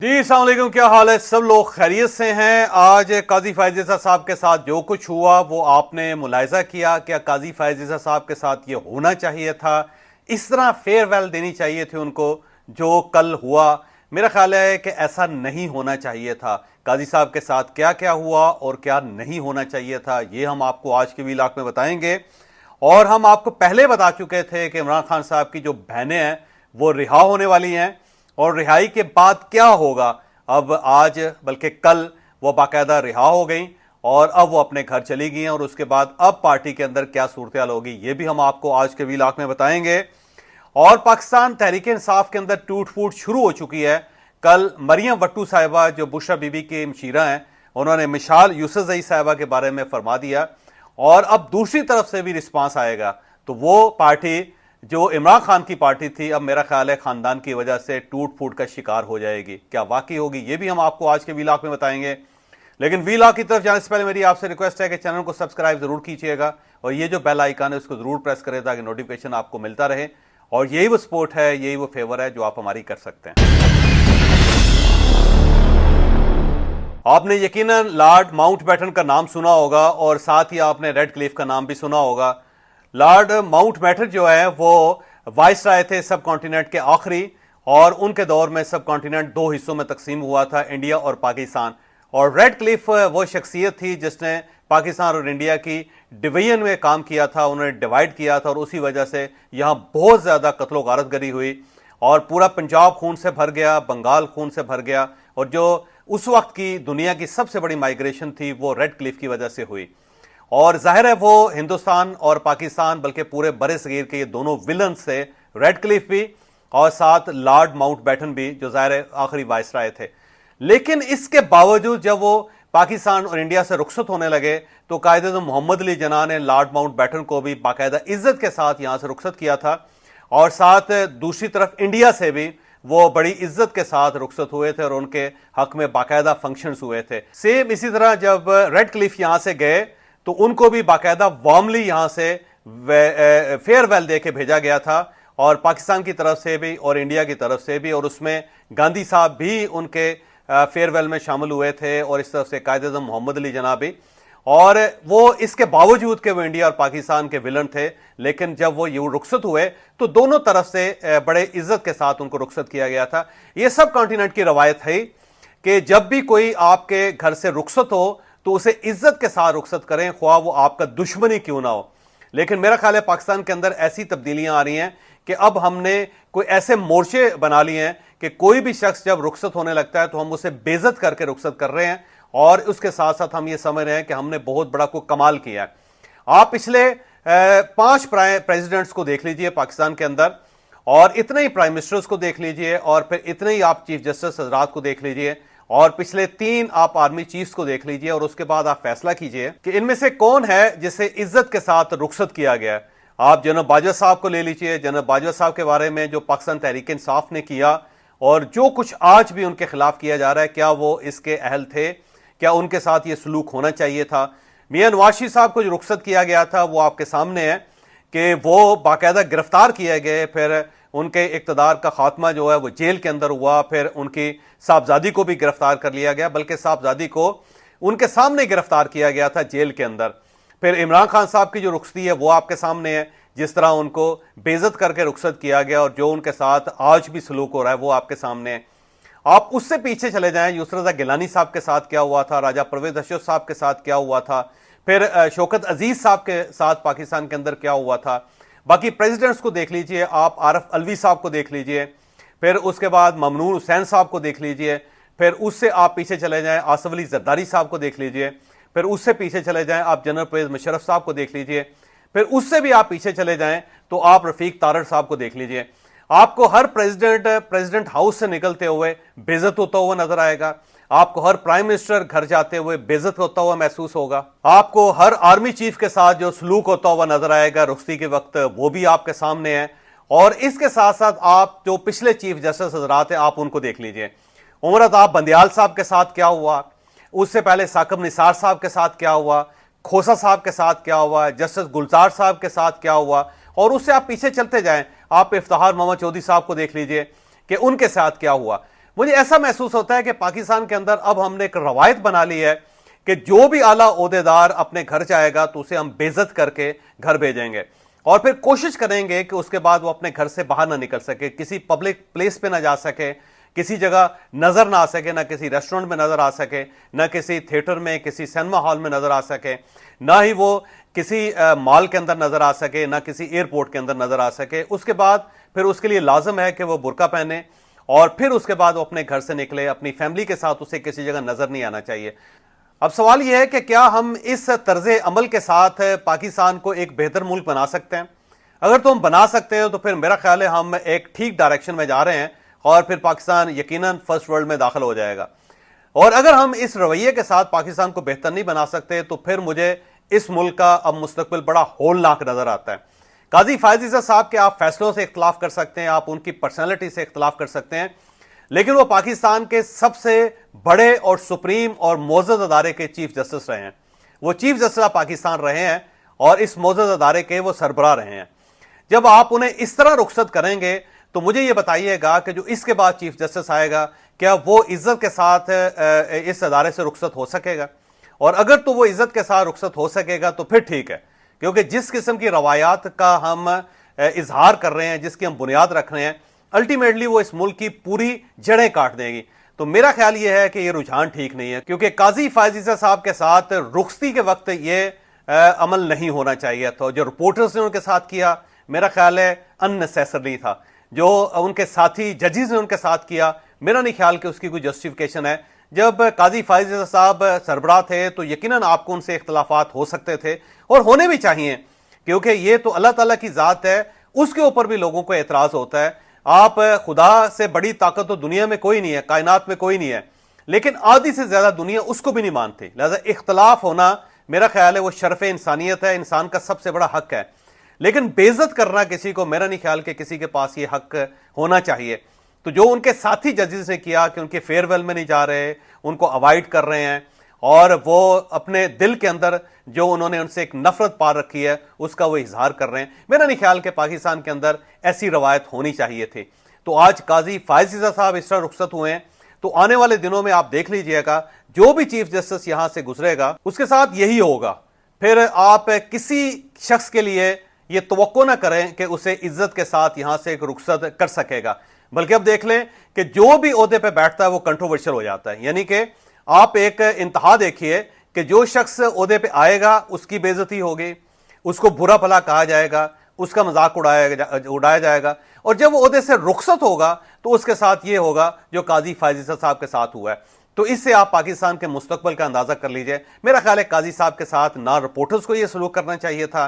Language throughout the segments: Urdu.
جی السلام علیکم، کیا حال ہے؟ سب لوگ خیریت سے ہیں؟ آج قاضی فائز عیسیٰ صاحب کے ساتھ جو کچھ ہوا وہ آپ نے ملاحظہ کیا. کیا قاضی فائز عیسیٰ صاحب کے ساتھ یہ ہونا چاہیے تھا؟ اس طرح فیئر ویل دینی چاہیے تھی ان کو جو کل ہوا؟ میرا خیال ہے کہ ایسا نہیں ہونا چاہیے تھا. قاضی صاحب کے ساتھ کیا کیا ہوا اور کیا نہیں ہونا چاہیے تھا یہ ہم آپ کو آج کے ویلاگ میں بتائیں گے. اور ہم آپ کو پہلے بتا چکے تھے کہ عمران خان صاحب کی جو بہنیں ہیں وہ رہا ہونے والی ہیں، اور رہائی کے بعد کیا ہوگا. اب آج بلکہ کل وہ باقاعدہ رہا ہو گئیں اور اب وہ اپنے گھر چلی گئی ہیں، اور اس کے بعد اب پارٹی کے اندر کیا صورتحال ہوگی یہ بھی ہم آپ کو آج کے ویلاگ میں بتائیں گے. اور پاکستان تحریک انصاف کے اندر ٹوٹ پھوٹ شروع ہو چکی ہے. کل مریم وٹو صاحبہ جو بشرا بی بی کی مشیرہ ہیں، انہوں نے مشال یوسفزئی صاحبہ کے بارے میں فرما دیا، اور اب دوسری طرف سے بھی رسپانس آئے گا. تو وہ پارٹی جو عمران خان کی پارٹی تھی اب میرا خیال ہے خاندان کی وجہ سے ٹوٹ پھوٹ کا شکار ہو جائے گی. کیا واقعی ہوگی یہ بھی ہم آپ کو آج کے ویلاگ میں بتائیں گے. لیکن ویلاگ کی طرف جانے سے پہلے میری آپ سے ریکویسٹ ہے کہ چینل کو سبسکرائب ضرور کیجیے گا، اور یہ جو بیل آئیکن ہے اس کو ضرور پریس کریں تاکہ نوٹیفیکیشن آپ کو ملتا رہے. اور یہی وہ سپورٹ ہے، یہی وہ فیور ہے جو آپ ہماری کر سکتے ہیں. آپ نے یقیناً لارڈ ماؤنٹ بیٹن کا نام سنا ہوگا، اور ساتھ ہی آپ نے ریڈ کلیف کا نام بھی سنا ہوگا. لارڈ ماؤنٹ بیٹن جو ہے وہ وائس رائے تھے سب کانٹیننٹ کے آخری، اور ان کے دور میں سب کانٹیننٹ دو حصوں میں تقسیم ہوا تھا، انڈیا اور پاکستان. اور ریڈ کلیف وہ شخصیت تھی جس نے پاکستان اور انڈیا کی ڈویژن میں کام کیا تھا، انہوں نے ڈیوائیڈ کیا تھا، اور اسی وجہ سے یہاں بہت زیادہ قتل و غارت گری ہوئی، اور پورا پنجاب خون سے بھر گیا، بنگال خون سے بھر گیا، اور جو اس وقت کی دنیا کی سب سے بڑی مائیگریشن تھی وہ ریڈ کلیف کی وجہ سے ہوئی. اور ظاہر ہے وہ ہندوستان اور پاکستان بلکہ پورے برِ صغیر کے یہ دونوں ولنز تھے، ریڈ کلیف بھی اور ساتھ لارڈ ماؤنٹ بیٹن بھی جو ظاہر ہے آخری وائس رائے تھے. لیکن اس کے باوجود جب وہ پاکستان اور انڈیا سے رخصت ہونے لگے تو قائد اعظم محمد علی جناح نے لارڈ ماؤنٹ بیٹن کو بھی باقاعدہ عزت کے ساتھ یہاں سے رخصت کیا تھا، اور ساتھ دوسری طرف انڈیا سے بھی وہ بڑی عزت کے ساتھ رخصت ہوئے تھے اور ان کے حق میں باقاعدہ فنکشنز ہوئے تھے. سیم اسی طرح جب ریڈ کلیف یہاں سے گئے تو ان کو بھی باقاعدہ وارملی یہاں سے فیئر ویل دے کے بھیجا گیا تھا، اور پاکستان کی طرف سے بھی اور انڈیا کی طرف سے بھی، اور اس میں گاندھی صاحب بھی ان کے فیئر ویل میں شامل ہوئے تھے، اور اس طرف سے قائد اعظم محمد علی جناح بھی. اور وہ اس کے باوجود کہ وہ انڈیا اور پاکستان کے ولن تھے، لیکن جب وہ یہ رخصت ہوئے تو دونوں طرف سے بڑے عزت کے ساتھ ان کو رخصت کیا گیا تھا. یہ سب کانٹیننٹ کی روایت ہے کہ جب بھی کوئی آپ کے گھر سے رخصت ہو تو اسے عزت کے ساتھ رخصت کریں، خواہ وہ آپ کا دشمن ہی کیوں نہ ہو. لیکن میرا خیال ہے پاکستان کے اندر ایسی تبدیلیاں آ رہی ہیں کہ اب ہم نے کوئی ایسے مورچے بنا لیے ہیں کہ کوئی بھی شخص جب رخصت ہونے لگتا ہے تو ہم اسے بے عزت کر کے رخصت کر رہے ہیں، اور اس کے ساتھ ساتھ ہم یہ سمجھ رہے ہیں کہ ہم نے بہت بڑا کوئی کمال کیا ہے. آپ پچھلے 5 پریزیڈنٹس کو دیکھ لیجئے پاکستان کے اندر، اور اتنے ہی پرائم منسٹرز کو دیکھ لیجئے، اور پھر اتنے ہی آپ چیف جسٹس حضرات کو دیکھ لیجئے، اور پچھلے 3 آپ آرمی چیفز کو دیکھ لیجئے، اور اس کے بعد آپ فیصلہ کیجئے کہ ان میں سے کون ہے جسے عزت کے ساتھ رخصت کیا گیا ہے. آپ جنرل باجوہ صاحب کو لے لیجئے. جنرل باجوہ صاحب کے بارے میں جو پاکستان تحریک انصاف نے کیا اور جو کچھ آج بھی ان کے خلاف کیا جا رہا ہے، کیا وہ اس کے اہل تھے؟ کیا ان کے ساتھ یہ سلوک ہونا چاہیے تھا؟ میاں نواز شریف صاحب کو جو رخصت کیا گیا تھا وہ آپ کے سامنے ہے کہ وہ باقاعدہ گرفتار کیے گئے، پھر ان کے اقتدار کا خاتمہ جو ہے وہ جیل کے اندر ہوا، پھر ان کی صاحبزادی کو بھی گرفتار کر لیا گیا، بلکہ صاحبزادی کو ان کے سامنے گرفتار کیا گیا تھا جیل کے اندر. پھر عمران خان صاحب کی جو رخصتی ہے وہ آپ کے سامنے ہے، جس طرح ان کو بے عزت کر کے رخصت کیا گیا، اور جو ان کے ساتھ آج بھی سلوک ہو رہا ہے وہ آپ کے سامنے ہے. آپ اس سے پیچھے چلے جائیں، یسر رضا گیلانی صاحب کے ساتھ کیا ہوا تھا، راجہ پرویز اشرف صاحب کے ساتھ کیا ہوا تھا، پھر شوکت عزیز صاحب کے ساتھ پاکستان کے اندر کیا ہوا تھا. باقی پریزیڈنٹس کو دیکھ لیجئے، آپ عارف علوی صاحب کو دیکھ لیجئے، پھر اس کے بعد ممنون حسین صاحب کو دیکھ لیجئے، پھر اس سے آپ پیچھے چلے جائیں آصف علی زرداری صاحب کو دیکھ لیجئے، پھر اس سے پیچھے چلے جائیں آپ جنرل پرویز مشرف صاحب کو دیکھ لیجئے، پھر اس سے بھی آپ پیچھے چلے جائیں تو آپ رفیق تارڑ صاحب کو دیکھ لیجئے. آپ کو ہر پریزیڈنٹ ہاؤس سے نکلتے ہوئے بے عزت ہوتا ہوا نظر آئے گا، آپ کو ہر پرائم منسٹر گھر جاتے ہوئے بے عزت ہوتا ہوا محسوس ہوگا، آپ کو ہر آرمی چیف کے ساتھ جو سلوک ہوتا ہوا نظر آئے گا رخصتی کے وقت وہ بھی آپ کے سامنے ہے. اور اس کے ساتھ ساتھ آپ جو پچھلے چیف جسٹس حضرات ہیں آپ ان کو دیکھ لیجئے. عمر الطاف بندیال صاحب کے ساتھ کیا ہوا، اس سے پہلے ثاقب نثار صاحب کے ساتھ کیا ہوا، کھوسا صاحب کے ساتھ کیا ہوا، جسٹس گلزار صاحب کے ساتھ کیا ہوا، اور اس سے آپ پیچھے چلتے جائیں، آپ افتخار محمد چودھری صاحب کو دیکھ لیجئے کہ ان کے ساتھ کیا ہوا. مجھے ایسا محسوس ہوتا ہے کہ پاکستان کے اندر اب ہم نے ایک روایت بنا لی ہے کہ جو بھی اعلیٰ عہدیدار اپنے گھر جائے گا تو اسے ہم بے عزت کر کے گھر بھیجیں گے، اور پھر کوشش کریں گے کہ اس کے بعد وہ اپنے گھر سے باہر نہ نکل سکے، کسی پبلک پلیس پہ نہ جا سکے، کسی جگہ نظر نہ آ سکے، نہ کسی ریسٹورنٹ میں نظر آ سکے، نہ کسی تھیٹر میں، کسی سینما ہال میں نظر آ سکے، نہ ہی وہ کسی مال کے اندر نظر آ سکے، نہ کسی ایئرپورٹ کے اندر نظر آ سکے۔ اس کے بعد پھر اس کے لیے لازم ہے کہ وہ برقع پہنے، اور پھر اس کے بعد وہ اپنے گھر سے نکلے، اپنی فیملی کے ساتھ اسے کسی جگہ نظر نہیں آنا چاہیے۔ اب سوال یہ ہے کہ کیا ہم اس طرز عمل کے ساتھ پاکستان کو ایک بہتر ملک بنا سکتے ہیں؟ اگر تو ہم بنا سکتے ہیں تو پھر میرا خیال ہے ہم ایک ٹھیک ڈائریکشن میں جا رہے ہیں، اور پھر پاکستان یقیناً فرسٹ ورلڈ میں داخل ہو جائے گا۔ اور اگر ہم اس رویے کے ساتھ پاکستان کو بہتر نہیں بنا سکتے تو پھر مجھے اس ملک کا اب مستقبل بڑا ہولناک نظر آتا ہے۔ قاضی فائز عیسیٰ صاحب کے آپ فیصلوں سے اختلاف کر سکتے ہیں، آپ ان کی پرسنالٹی سے اختلاف کر سکتے ہیں، لیکن وہ پاکستان کے سب سے بڑے اور سپریم اور معزز ادارے کے چیف جسٹس رہے ہیں۔ وہ چیف جسٹس آف پاکستان رہے ہیں اور اس معزز ادارے کے وہ سربراہ رہے ہیں۔ جب آپ انہیں اس طرح رخصت کریں گے تو مجھے یہ بتائیے گا کہ جو اس کے بعد چیف جسٹس آئے گا کیا وہ عزت کے ساتھ اس ادارے سے رخصت ہو سکے گا؟ اور اگر تو وہ عزت کے ساتھ رخصت ہو سکے گا تو پھر ٹھیک ہے، کیونکہ جس قسم کی روایات کا ہم اظہار کر رہے ہیں، جس کی ہم بنیاد رکھ رہے ہیں، الٹیمیٹلی وہ اس ملک کی پوری جڑیں کاٹ دے گی۔ تو میرا خیال یہ ہے کہ یہ رجحان ٹھیک نہیں ہے، کیونکہ قاضی فائز عیسیٰ صاحب کے ساتھ رخصتی کے وقت یہ عمل نہیں ہونا چاہیے تھا۔ جو رپورٹرز نے ان کے ساتھ کیا میرا خیال ہے اننیسیسرلی تھا، جو ان کے ساتھی ججز نے ان کے ساتھ کیا میرا نہیں خیال کہ اس کی کوئی جسٹیفیکیشن ہے۔ جب قاضی فائز عیسیٰ صاحب سربراہ تھے تو یقیناً آپ کو ان سے اختلافات ہو سکتے تھے، اور ہونے بھی چاہیے، کیونکہ یہ تو اللہ تعالیٰ کی ذات ہے، اس کے اوپر بھی لوگوں کو اعتراض ہوتا ہے۔ آپ خدا سے بڑی طاقت تو دنیا میں کوئی نہیں ہے، کائنات میں کوئی نہیں ہے، لیکن آدھی سے زیادہ دنیا اس کو بھی نہیں مانتی، لہذا اختلاف ہونا میرا خیال ہے وہ شرف انسانیت ہے، انسان کا سب سے بڑا حق ہے۔ لیکن بے عزت کرنا کسی کو میرا نہیں خیال کہ کسی کے پاس یہ حق ہونا چاہیے۔ تو جو ان کے ساتھی ججز نے کیا کہ ان کے فیئر ویل میں نہیں جا رہے، ان کو اوائڈ کر رہے ہیں، اور وہ اپنے دل کے اندر جو انہوں نے ان سے ایک نفرت پار رکھی ہے اس کا وہ اظہار کر رہے ہیں، میرا نہیں خیال کہ پاکستان کے اندر ایسی روایت ہونی چاہیے تھی۔ تو آج قاضی فائز عیسیٰ صاحب اس طرح رخصت ہوئے ہیں، تو آنے والے دنوں میں آپ دیکھ لیجئے گا جو بھی چیف جسٹس یہاں سے گزرے گا اس کے ساتھ یہی ہوگا۔ پھر آپ کسی شخص کے لیے یہ توقع نہ کریں کہ اسے عزت کے ساتھ یہاں سے ایک رخصت کر سکے گا، بلکہ اب دیکھ لیں کہ جو بھی عہدے پہ بیٹھتا ہے وہ کنٹروورشل ہو جاتا ہے۔ یعنی کہ آپ ایک انتہا دیکھیے کہ جو شخص عہدے پہ آئے گا اس کی بے عزتی ہوگی، اس کو برا بھلا کہا جائے گا، اس کا مذاق اڑایا جائے گا، اور جب وہ عہدے سے رخصت ہوگا تو اس کے ساتھ یہ ہوگا جو قاضی فائز عیسیٰ صاحب کے ساتھ ہوا ہے۔ تو اس سے آپ پاکستان کے مستقبل کا اندازہ کر لیجئے۔ میرا خیال ہے قاضی صاحب کے ساتھ نہ رپورٹرز کو یہ سلوک کرنا چاہیے تھا،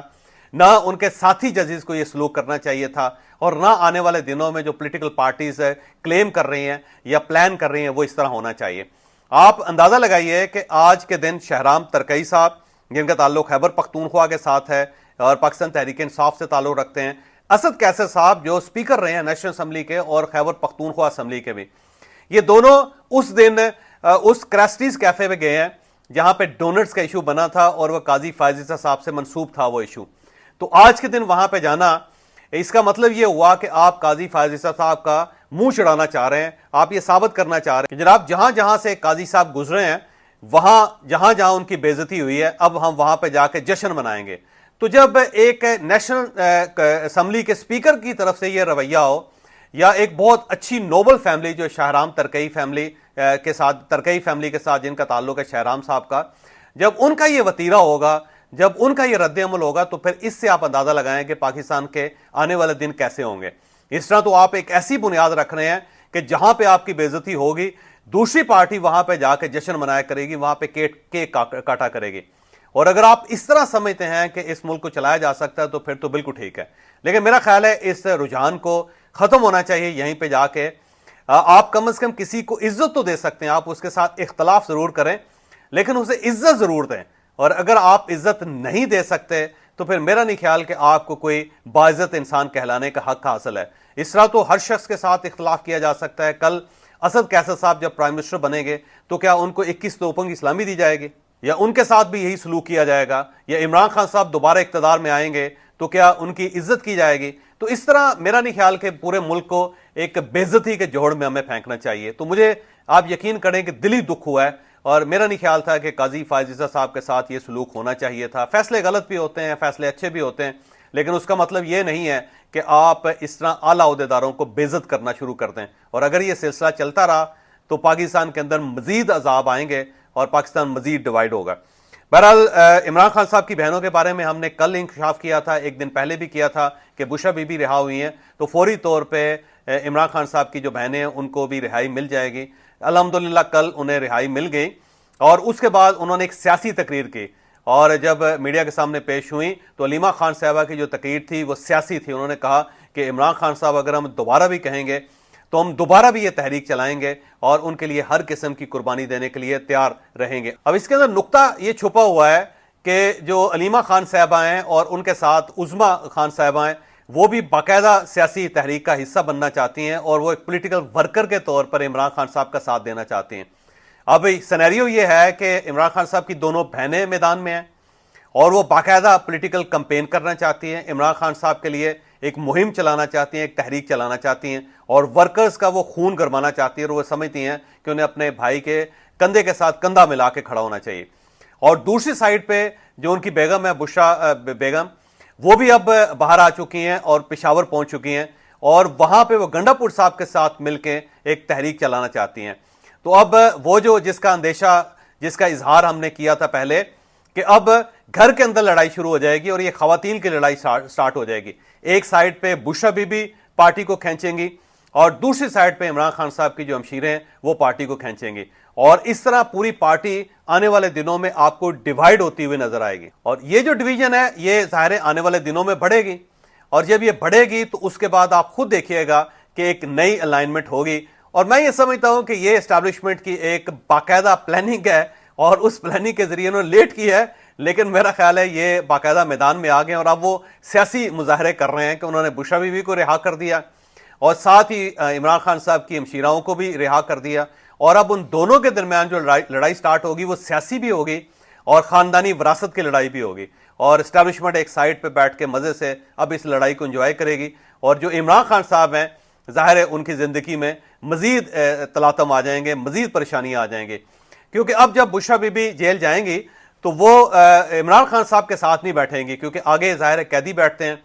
نہ ان کے ساتھی ججز کو یہ سلوک کرنا چاہیے تھا، اور نہ آنے والے دنوں میں جو پولیٹیکل پارٹیز کلیم کر رہی ہیں یا پلان کر رہی ہیں وہ اس طرح ہونا چاہیے۔ آپ اندازہ لگائیے کہ آج کے دن شہرام ترکئی صاحب جن کا تعلق خیبر پختونخوا کے ساتھ ہے اور پاکستان تحریک انصاف سے تعلق رکھتے ہیں، اسد کیسر صاحب جو اسپیکر رہے ہیں نیشنل اسمبلی کے اور خیبر پختونخوا اسمبلی کے بھی، یہ دونوں اس دن اس کرسٹیز کیفے پہ گئے ہیں جہاں پہ ڈونرز کا ایشو بنا تھا اور وہ قاضی فائز عیسیٰ صاحب سے منسوب تھا وہ ایشو۔ تو آج کے دن وہاں پہ جانا، اس کا مطلب یہ ہوا کہ آپ قاضی فائز عیسیٰ صاحب کا منہ چڑھانا چاہ رہے ہیں، آپ یہ ثابت کرنا چاہ رہے ہیں کہ جناب جہاں جہاں سے قاضی صاحب گزرے ہیں، وہاں جہاں جہاں ان کی بے عزتی ہوئی ہے اب ہم وہاں پہ جا کے جشن منائیں گے۔ تو جب ایک نیشنل اسمبلی کے اسپیکر کی طرف سے یہ رویہ ہو، یا ایک بہت اچھی نوبل فیملی جو شاہرام ترکئی فیملی کے ساتھ، ترکئی فیملی کے ساتھ جن کا تعلق ہے شاہرام صاحب کا، جب ان کا یہ وتیرہ ہوگا، جب ان کا یہ رد عمل ہوگا، تو پھر اس سے آپ اندازہ لگائیں کہ پاکستان کے آنے والے دن کیسے ہوں گے۔ اس طرح تو آپ ایک ایسی بنیاد رکھ رہے ہیں کہ جہاں پہ آپ کی بے عزتی ہوگی دوسری پارٹی وہاں پہ جا کے جشن منایا کرے گی، وہاں پہ کیک کاٹا کرے گی۔ اور اگر آپ اس طرح سمجھتے ہیں کہ اس ملک کو چلایا جا سکتا ہے تو پھر تو بالکل ٹھیک ہے، لیکن میرا خیال ہے اس رجحان کو ختم ہونا چاہیے۔ یہیں پہ جا کے آپ کم از کم کسی کو عزت تو دے سکتے ہیں، آپ اس کے ساتھ اختلاف ضرور کریں لیکن اسے عزت ضرور دیں، اور اگر آپ عزت نہیں دے سکتے تو پھر میرا نہیں خیال کہ آپ کو کوئی باعزت انسان کہلانے کا حق حاصل ہے۔ اس طرح تو ہر شخص کے ساتھ اختلاف کیا جا سکتا ہے۔ کل اسد کیسر صاحب جب پرائم منسٹر بنیں گے تو کیا ان کو 21 توپنگ اسلامی دی جائے گی، یا ان کے ساتھ بھی یہی سلوک کیا جائے گا؟ یا عمران خان صاحب دوبارہ اقتدار میں آئیں گے تو کیا ان کی عزت کی جائے گی؟ تو اس طرح میرا نہیں خیال کہ پورے ملک کو ایک بے عزتی کے جوڑ میں ہمیں پھینکنا چاہیے. تو مجھے آپ یقین کریں کہ دلی دکھ ہوا ہے, اور میرا نہیں خیال تھا کہ قاضی فائز عیسیٰ صاحب کے ساتھ یہ سلوک ہونا چاہیے تھا. فیصلے غلط بھی ہوتے ہیں, فیصلے اچھے بھی ہوتے ہیں, لیکن اس کا مطلب یہ نہیں ہے کہ آپ اس طرح اعلیٰ عہدیداروں کو بے عزت کرنا شروع کر دیں. اور اگر یہ سلسلہ چلتا رہا تو پاکستان کے اندر مزید عذاب آئیں گے اور پاکستان مزید ڈیوائیڈ ہوگا. بہرحال عمران خان صاحب کی بہنوں کے بارے میں ہم نے کل انکشاف کیا تھا, ایک دن پہلے بھی کیا تھا کہ بشا بی بی رہا ہوئی ہیں, تو فوری طور پہ عمران خان صاحب کی جو بہنیں ہیں ان کو بھی رہائی مل جائے گی. الحمدللہ کل انہیں رہائی مل گئی, اور اس کے بعد انہوں نے ایک سیاسی تقریر کی, اور جب میڈیا کے سامنے پیش ہوئیں تو علیمہ خان صاحبہ کی جو تقریر تھی وہ سیاسی تھی. انہوں نے کہا کہ عمران خان صاحب اگر ہم دوبارہ بھی کہیں گے تو ہم دوبارہ بھی یہ تحریک چلائیں گے اور ان کے لیے ہر قسم کی قربانی دینے کے لیے تیار رہیں گے. اب اس کے اندر نقطہ یہ چھپا ہوا ہے کہ جو علیمہ خان صاحبہ ہیں اور ان کے ساتھ عظمیٰ خان صاحبہ ہیں وہ بھی باقاعدہ سیاسی تحریک کا حصہ بننا چاہتی ہیں, اور وہ ایک پولیٹیکل ورکر کے طور پر عمران خان صاحب کا ساتھ دینا چاہتی ہیں. اب سینیریو یہ ہے کہ عمران خان صاحب کی دونوں بہنیں میدان میں ہیں اور وہ باقاعدہ پولیٹیکل کمپین کرنا چاہتی ہیں, عمران خان صاحب کے لیے ایک مہم چلانا چاہتی ہیں, ایک تحریک چلانا چاہتی ہیں, اور ورکرز کا وہ خون گرمانا چاہتی ہیں, اور وہ سمجھتی ہیں کہ انہیں اپنے بھائی کے کندھے کے ساتھ کندھا ملا کے کھڑا ہونا چاہیے. اور دوسری سائڈ پہ جو ان کی بیگم ہے بشرا بیگم, وہ بھی اب باہر آ چکی ہیں اور پشاور پہنچ چکی ہیں, اور وہاں پہ وہ گنڈا پور صاحب کے ساتھ مل کے ایک تحریک چلانا چاہتی ہیں. تو اب وہ جو جس کا اندیشہ, جس کا اظہار ہم نے کیا تھا پہلے کہ اب گھر کے اندر لڑائی شروع ہو جائے گی اور یہ خواتین کی لڑائی سٹارٹ ہو جائے گی. ایک سائڈ پہ بشرا بی بی پارٹی کو کھینچیں گی اور دوسری سائڈ پہ عمران خان صاحب کی جو ہمشیریں ہیں وہ پارٹی کو کھینچیں گی, اور اس طرح پوری پارٹی آنے والے دنوں میں آپ کو ڈیوائیڈ ہوتی ہوئی نظر آئے گی. اور یہ جو ڈویژن ہے یہ ظاہر آنے والے دنوں میں بڑھے گی, اور جب یہ بڑھے گی تو اس کے بعد آپ خود دیکھیے گا کہ ایک نئی الائنمنٹ ہوگی. اور میں یہ سمجھتا ہوں کہ یہ اسٹیبلشمنٹ کی ایک باقاعدہ پلاننگ ہے, اور اس پلاننگ کے ذریعے انہوں نے لیٹ کی ہے, لیکن میرا خیال ہے یہ باقاعدہ میدان میں آ گئے اور اب وہ سیاسی مظاہرے کر رہے ہیں کہ انہوں نے بشرا بی بی کو رہا کر دیا اور ساتھ ہی عمران خان صاحب کی ہمشیراؤں کو بھی رہا کر دیا, اور اب ان دونوں کے درمیان جو لڑائی سٹارٹ ہوگی وہ سیاسی بھی ہوگی اور خاندانی وراثت کی لڑائی بھی ہوگی, اور اسٹیبلشمنٹ ایک سائڈ پہ بیٹھ کے مزے سے اب اس لڑائی کو انجوائے کرے گی. اور جو عمران خان صاحب ہیں ظاہر ہے ان کی زندگی میں مزید تلاطم آ جائیں گے, مزید پریشانیاں آ جائیں گے, کیونکہ اب جب بشرا بی بی جیل جائیں گی تو وہ عمران خان صاحب کے ساتھ نہیں بیٹھیں گی, کیونکہ آگے ظاہر ہے قیدی بیٹھتے ہیں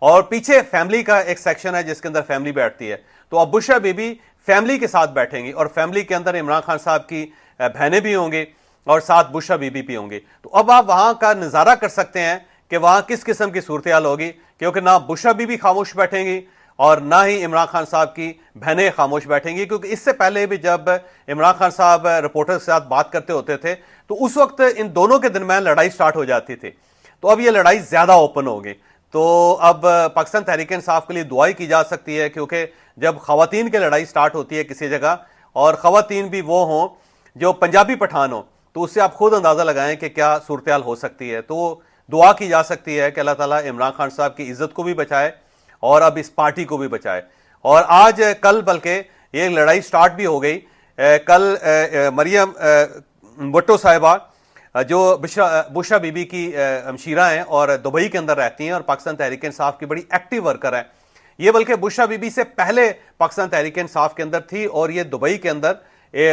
اور پیچھے فیملی کا ایک سیکشن ہے جس کے اندر فیملی بیٹھتی ہے. تو اب بشرا بی بی فیملی کے ساتھ بیٹھیں گی, اور فیملی کے اندر عمران خان صاحب کی بہنیں بھی ہوں گی اور ساتھ بشرا بی بی بھی ہوں گی. تو اب آپ وہاں کا نظارہ کر سکتے ہیں کہ وہاں کس قسم کی صورتحال ہوگی, کیونکہ نہ بشرا بی بی خاموش بیٹھیں گی اور نہ ہی عمران خان صاحب کی بہنیں خاموش بیٹھیں گی. کیونکہ اس سے پہلے بھی جب عمران خان صاحب رپورٹر کے ساتھ بات کرتے ہوتے تھے تو اس وقت ان دونوں کے درمیان لڑائی سٹارٹ ہو جاتی تھی. تو اب یہ لڑائی زیادہ اوپن ہوگی. تو اب پاکستان تحریک انصاف کے لیے دعائی کی جا سکتی ہے, کیونکہ جب خواتین کی لڑائی سٹارٹ ہوتی ہے کسی جگہ اور خواتین بھی وہ ہوں جو پنجابی پٹھان ہوں, تو اس سے آپ خود اندازہ لگائیں کہ کیا صورتحال ہو سکتی ہے. تو دعا کی جا سکتی ہے کہ اللہ تعالیٰ عمران خان صاحب کی عزت کو بھی بچائے اور اب اس پارٹی کو بھی بچائے. اور آج کل بلکہ یہ لڑائی سٹارٹ بھی ہو گئی. کل مریم بٹو صاحبہ جو بشرا بی بی کی ہمشیرہ ہیں اور دبئی کے اندر رہتی ہیں اور پاکستان تحریک انصاف کی بڑی ایکٹیو ورکر ہیں, یہ بلکہ بشرا بی بی سے پہلے پاکستان تحریک انصاف کے اندر تھی اور یہ دبئی کے اندر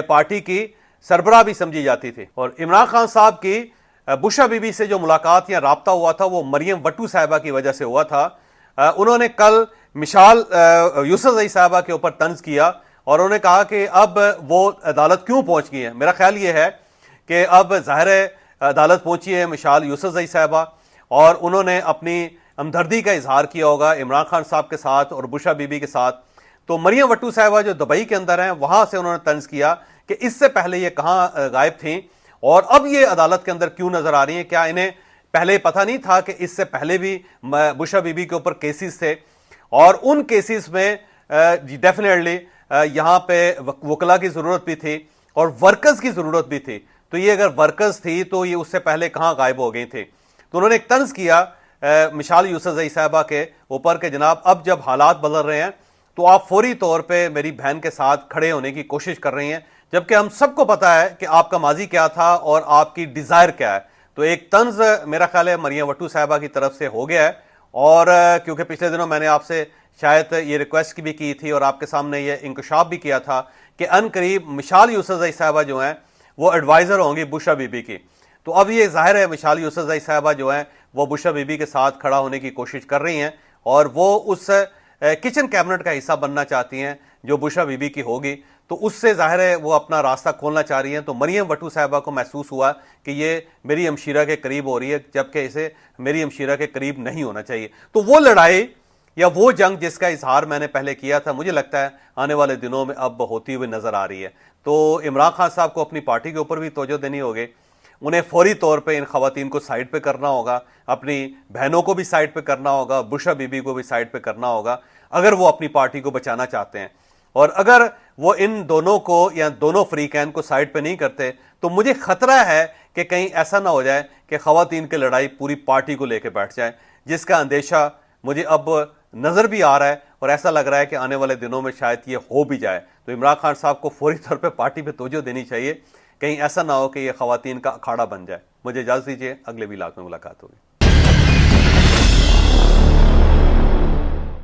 پارٹی کی سربراہ بھی سمجھی جاتی تھی. اور عمران خان صاحب کی بشرا بی بی سے جو ملاقات یا رابطہ ہوا تھا وہ مریم بٹو صاحبہ کی وجہ سے ہوا تھا. انہوں نے کل مشال یوسفزئی صاحبہ کے اوپر طنز کیا اور انہوں نے کہا کہ اب وہ عدالت کیوں پہنچ گئی ہے. میرا خیال یہ ہے کہ اب ظاہر عدالت پہنچی ہے مشال یوسفزئی صاحبہ, اور انہوں نے اپنی ہمدردی کا اظہار کیا ہوگا عمران خان صاحب کے ساتھ اور بشرا بی بی کے ساتھ. تو مریم وٹو صاحبہ جو دبئی کے اندر ہیں وہاں سے انہوں نے طنز کیا کہ اس سے پہلے یہ کہاں غائب تھیں اور اب یہ عدالت کے اندر کیوں نظر آ رہی ہیں. کیا انہیں پہلے پتہ نہیں تھا کہ اس سے پہلے بھی بشرا بی بی کے اوپر کیسز تھے, اور ان کیسز میں ڈیفینیٹلی یہاں پہ وکلا کی ضرورت بھی تھی اور ورکرز کی ضرورت بھی تھی. تو یہ اگر ورکرز تھی تو یہ اس سے پہلے کہاں غائب ہو گئی تھی. تو انہوں نے ایک طنز کیا مشال یوسفزئی صاحبہ کے اوپر کہ جناب اب جب حالات بدل رہے ہیں تو آپ فوری طور پہ میری بہن کے ساتھ کھڑے ہونے کی کوشش کر رہی ہیں, جبکہ ہم سب کو پتا ہے کہ آپ کا ماضی کیا تھا اور آپ کی ڈیزائر کیا ہے. تو ایک طنز میرا خیال ہے مریم وٹو صاحبہ کی طرف سے ہو گیا ہے, اور کیونکہ پچھلے دنوں میں نے آپ سے شاید یہ ریکویسٹ بھی کی تھی اور آپ کے سامنے یہ انکشاف بھی کیا تھا کہ ان قریب مشال یوسفزئی صاحبہ جو ہیں وہ ایڈوائزر ہوں گی بشرا بی بی کی. تو اب یہ ظاہر ہے مشال یوسفزئی صاحبہ جو ہیں وہ بشرا بی بی کے ساتھ کھڑا ہونے کی کوشش کر رہی ہیں اور وہ اس کچن کیبنٹ کا حصہ بننا چاہتی ہیں جو بشرا بی بی کی ہوگی. تو اس سے ظاہر ہے وہ اپنا راستہ کھولنا چاہ رہی ہیں. تو مریم وٹو صاحبہ کو محسوس ہوا کہ یہ میری ہمشیرہ کے قریب ہو رہی ہے جبکہ اسے میری ہمشیرہ کے قریب نہیں ہونا چاہیے. تو وہ لڑائی یا وہ جنگ جس کا اظہار میں نے پہلے کیا تھا مجھے لگتا ہے آنے والے دنوں میں اب ہوتی ہوئی نظر آ رہی ہے. تو عمران خان صاحب کو اپنی پارٹی کے اوپر بھی توجہ دینی ہوگی. انہیں فوری طور پہ ان خواتین کو سائڈ پہ کرنا ہوگا, اپنی بہنوں کو بھی سائڈ پہ کرنا ہوگا, بشرا بی بی کو بھی سائڈ پہ کرنا ہوگا اگر وہ اپنی پارٹی کو بچانا چاہتے ہیں. اور اگر وہ ان دونوں کو یا دونوں فریقین کو سائڈ پہ نہیں کرتے تو مجھے خطرہ ہے کہ کہیں ایسا نہ ہو جائے کہ خواتین کی لڑائی پوری پارٹی کو لے کے بیٹھ جائے, جس کا اندیشہ مجھے اب نظر بھی آ رہا ہے اور ایسا لگ رہا ہے کہ آنے والے دنوں میں شاید یہ ہو بھی جائے. تو عمران خان صاحب کو فوری طور پہ پارٹی پہ توجہ دینی چاہیے, کہیں ایسا نہ ہو کہ یہ خواتین کا اکھاڑا بن جائے. مجھے اجازت دیجیے, اگلے ولاگ میں ملاقات ہوگی.